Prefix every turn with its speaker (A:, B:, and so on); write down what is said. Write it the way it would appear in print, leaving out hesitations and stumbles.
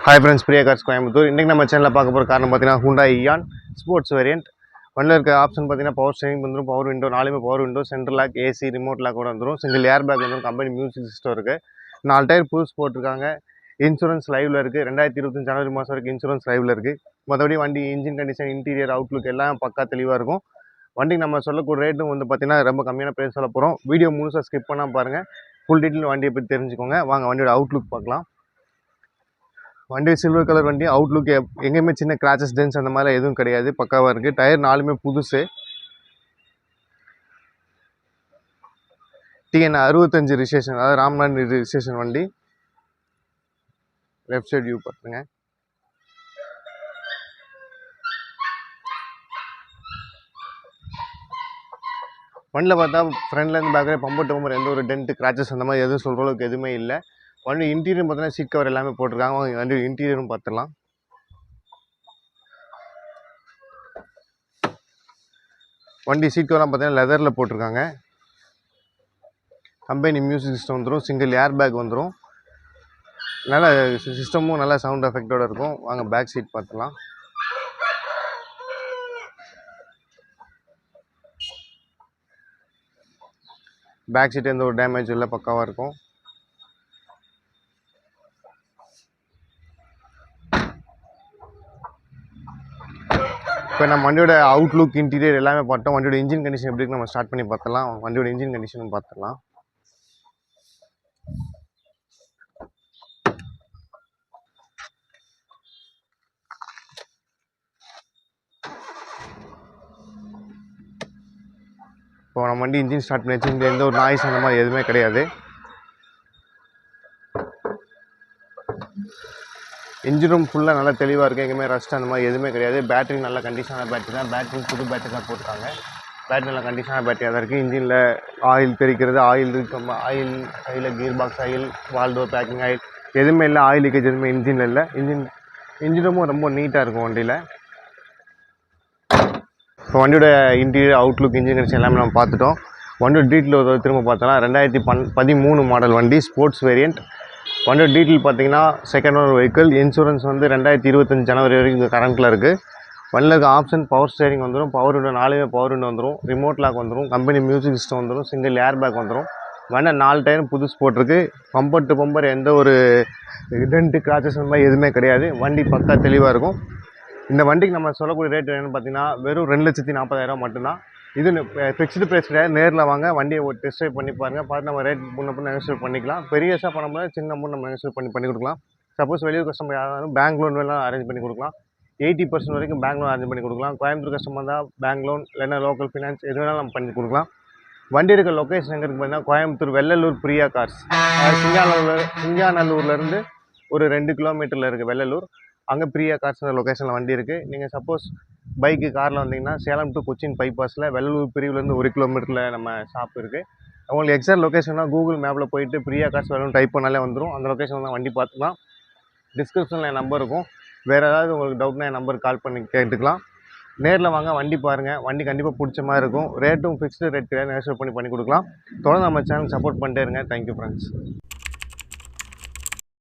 A: Hi friends, Priya Cars Coimbatore. இன்றைக்கி நம்ம சேனலில் பார்க்க போகிற காரணம் பார்த்தீங்கன்னா Hyundai Eon ஸ்போர்ட்ஸ் வேரியண்ட். வண்டியில் இருக்க ஆப்ஷன் பார்த்தீங்கன்னா பவர் ஸ்டீரிங் வந்துடும், பவர் விண்டோ, நாலுமே power window, central lock, AC, remote lock கூட வந்துடும். சிங்கிள் ஏர் பேக் வந்துடும், கம்பெனி மியூசிக் சிஸ்டம் இருக்குது. 4 டயர் புதுசு போட்டிருக்காங்க. இன்சூரன்ஸ் லைவில் இருக்குது. 2025 ஜனவரி மாதம் வரைக்கும் இன்சூரன்ஸ் லைவில் இருக்குது. மற்றபடி வண்டி இன்ஜின் கண்டிஷன், இன்டீரியர், அவுட்லுக் எல்லாம் பக்கா தெளிவாக இருக்கும். வண்டிக்கு நம்ம சொல்லக்கூடிய ரேட்டும் வந்து பார்த்தீங்கன்னா ரொம்ப கம்மியான ப்ரைஸ் சொல்ல போகிறோம். வீடியோ முழுசாக ஸ்கிப் பண்ணால் பாருங்கள். ஃபுல் டீட்டெயில் வண்டியை பற்றி தெரிஞ்சுக்கோங்க. வாங்க வண்டியோட அவுட்லுக் பார்க்கலாம். வண்டி சில்வர் கலர் வண்டி. அவுட்லுக் எங்கேயுமே சின்ன கிராச்சஸ் டென்ஸ் அந்த மாதிரிலாம் எதுவும் கிடையாது, பக்காவாக இருக்குது. டயர் நாலுமே புதுசு. TN 65 ரிஜிஸ்ட்ரேஷன், அதாவது ராம்நாத் ரிஜிஸ்ட்ரேஷன் வண்டி. லெஃப்ட் சைட் வியூ பார்த்துங்க. வண்டியில் பார்த்தா ஃப்ரண்ட்லேருந்து பேக்கில் பம்பர் டு பம்பர் எந்த ஒரு டென்ட் கிராச்சஸ் அந்த மாதிரி எதுவும் சொல்கிற அளவுக்கு எதுவுமே இல்லை. வண்டி இன்டீரியர் பார்த்தீங்கன்னா சீட் கவர் எல்லாமே போட்டிருக்காங்க. வண்டி இன்டீரியரும் பார்த்துடலாம். வண்டி சீட் கவர்லாம் பார்த்தீங்கன்னா லெதரில் போட்டிருக்காங்க. கம்பெனி மியூசிக் சிஸ்டம் வந்துடும், சிங்கிள் ஏர் பேக் வந்துடும். நல்ல சிஸ்டமும் நல்ல சவுண்ட் எஃபெக்டோடு இருக்கும். வாங்க பேக் சீட் பார்த்துலாம். பேக் சீட் எந்த ஒரு டேமேஜ் இல்லை, பக்காவாக இருக்கும். இப்போ நம்ம வண்டியோட அவுட்லுக், இன்டீரியர் எல்லாமே பார்த்தோம். வண்டியோட இன்ஜின் கண்டிஷன் எப்படி இருக்கு நம்ம ஸ்டார்ட் பண்ணி பார்த்துலாம். வண்டியோட இன்ஜின் கண்டிஷனும் பார்த்துடலாம். இப்போ நம்ம வண்டி இன்ஜின் ஸ்டார்ட் பண்ணி வச்சு எந்த ஒரு நாய்ஸ் அந்த மாதிரி எதுவுமே கிடையாது. இன்ஜினும் ஃபுல்லாக நல்லா தெளிவாக இருக்குது, எங்கேயுமே ரஸ்ட் அந்த மாதிரி எதுவுமே கிடையாது. பேட்டரி நல்ல கண்டிஷனான பேட்டரி தான். பேட்டரி புது பேட்டரி தான் போட்டிருக்காங்க. பேட்டரி நல்ல கண்டிஷனான பேட்டரியாக தான் இருக்குது. இன்ஜினில் ஆயில் தெரிக்கிறது, ஆயில் இருக்கு, ஆயில் கியர் பாக்ஸ் ஆயில், வால்டோர் பேக்கிங் ஆயில் எதுவுமே இல்லை. ஆயில் லீக்கேஜ் எதுவுமே இன்ஜினில் இல்லை. இன்ஜினும் ரொம்ப நீட்டாக இருக்கும் வண்டியில். இப்போ வண்டியோட இன்டீரியர், அவுட்லுக், இன்ஜின் கண்டிஷன் எல்லாமே நம்ம பார்த்துட்டோம். வண்டியோட டீட்டெயில் திரும்ப பார்த்தோம்னா 2013 மாடல் வண்டி, ஸ்போர்ட்ஸ் வேரியண்ட். வண்டியோட டீட்டெயில் பார்த்தீங்கன்னா செகண்ட் ஓனர் வெஹிக்கிள். இன்சூரன்ஸ் வந்து 2025 ஜனவரி வரைக்கும் கரண்ட்டில் இருக்குது. வண்டியில் இருக்க ஆப்ஷன் பவர் ஸ்டேரிங் வந்துடும், பவர் விண்டோ, நாலுமே பவர் விண்டோ வந்துடும், ரிமோட் லாக் வந்துடும், கம்பெனி மியூசிக் சிஸ்டம் வந்துடும், சிங்கிள் ஏர் பேக் வந்துடும். வண்டி 4 டயரும் புதுசு போட்டிருக்கு. பம்பர் டு பம்பர் எந்த ஒரு டென்ட் கிராச்சஸ் அந்த மாதிரி எதுவுமே கிடையாது. வண்டி பக்கா தெளிவாக இருக்கும். இந்த வண்டிக்கு நம்ம சொல்லக்கூடிய ரேட் என்னென்னு பார்த்தீங்கன்னா வெறும் 2,40,000 மட்டும்தான். இது ஃபிக்ஸ்டு ப்ரைஸ் கிடையாது. நேரில் வாங்க, வண்டியை ஒரு டெஸ்ட் ட்ரைவ் பண்ணி பாருங்கள். பார்த்து நம்ம ரேட் முன்ன நெகோஷியேட் பண்ணிக்கலாம். பெரியஸாக பண்ண முடியாது, சின்ன அமௌண்ட் நம்ம நெகோஷியேட் பண்ணி கொடுக்கலாம். சப்போஸ் வெளியூர் கஸ்டமர் யாராலும் பேங்க் லோன் வேணாலும் அரேஞ்ச் பண்ணி கொடுக்கலாம். 80% வரைக்கும் பேங்க் லோன் அரேஞ்ச் பண்ணி கொடுக்கலாம். கோயம்புத்தூர் கஸ்டமர் தான் பேங்க் லோன் இல்லைன்னா லோக்கல் ஃபினான்ஸ் எது வேணாலும் நம்ம பண்ணி கொடுக்கலாம். வண்டி இருக்க லொக்கேஷன் எங்கே இருக்குது பார்த்தீங்கன்னா கோயம்புத்தூர் வெள்ளலூர் பிரியா கார்ஸ். சிங்காநல்லூர்லேருந்து ஒரு 2 கிலோமீட்டரில் இருக்குது வெள்ளலூர். அங்கே பிரியா கார்ஸ்ன்ற லொக்கேஷனில் வண்டி இருக்குது. நீங்கள் சப்போஸ் பைக்கு காரில் வந்தீங்கன்னா சேலம் டு கொச்சின் பைபாஸில் வெள்ளலூர் பிரிவுலேருந்து 1 கிலோமீட்டரில் நம்ம ஷாப் இருக்குது. உங்களுக்கு எக்ஸாக்ட் லொக்கேஷனாக கூகுள் மேப்பில் போயிட்டு பிரியா கார்ஸ் வெள்ளலூர் டைப் பண்ணாலே வந்துடும். அந்த லொக்கேஷனில் தான் வண்டி பார்த்துக்கலாம். டிஸ்கிரிப்ஷனில் என் நம்பர் இருக்கும். வேறு ஏதாவது உங்களுக்கு டவுட்னா என் நம்பருக்கு கால் பண்ணி கேட்டுக்கலாம். நேரில் வாங்க, வண்டி பாருங்கள். வண்டி கண்டிப்பாக பிடிச்ச மாதிரி இருக்கும். ரேட்டும் ஃபிக்ஸ்டு ரேட் கிடையாது, நெகோஷியேட் பண்ணி கொடுக்கலாம். தொடர்ந்து நம்ம சேனல் சப்போர்ட் பண்ணிட்டே இருங்க. Thank you friends.